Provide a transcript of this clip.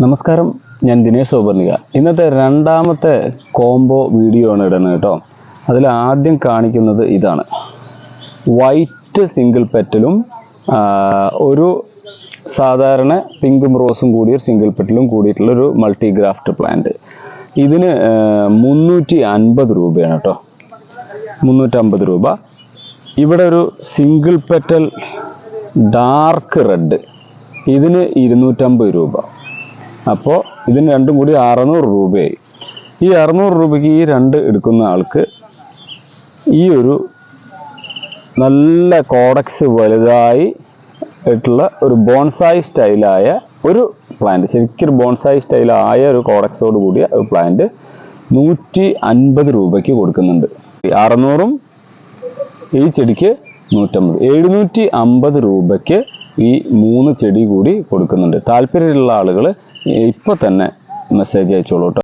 നമസ്കാരം, ഞാൻ ദിനേശ് സോബർണിക. ഇന്നത്തെ രണ്ടാമത്തെ കോംബോ വീഡിയോ ആണ് ഇടുന്നത് കേട്ടോ. അതിൽ ആദ്യം കാണിക്കുന്നത് ഇതാണ്, വൈറ്റ് സിംഗിൾ പെറ്റലും ഒരു സാധാരണ പിങ്കും റോസും കൂടിയ സിംഗിൾ പെറ്റലും കൂടിയിട്ടുള്ള ഒരു മൾട്ടി ഗ്രാഫ്റ്റ് പ്ലാന്റ്. ഇതിന് 350 രൂപയാണ് കേട്ടോ, 350 രൂപ. ഇവിടെ ഒരു സിംഗിൾ പെറ്റൽ ഡാർക്ക് റെഡ്, ഇതിന് 250 രൂപ. അപ്പോൾ ഇതിന് രണ്ടും കൂടി 600 രൂപയായി. ഈ 600 രൂപയ്ക്ക് ഈ രണ്ട് എടുക്കുന്ന ആൾക്ക് ഈ ഒരു നല്ല കോഡക്സ് വലുതായി ആയിട്ടുള്ള ഒരു ബോൺസായി സ്റ്റൈലായ ഒരു പ്ലാന്റ്, ശരിക്കും ബോൺസായി സ്റ്റൈലായ ഒരു കോഡക്സോട് കൂടിയ ഒരു പ്ലാന്റ് 150 രൂപയ്ക്ക് കൊടുക്കുന്നുണ്ട്. 600-ഉം ഈ ചെടിക്ക് 150, 750 രൂപയ്ക്ക് ഈ 3 ചെടി കൂടി കൊടുക്കുന്നുണ്ട്. താല്പര്യമുള്ള ആളുകൾ ഇപ്പോൾ തന്നെ മെസ്സേജ് അയച്ചോളൂ കേട്ടോ.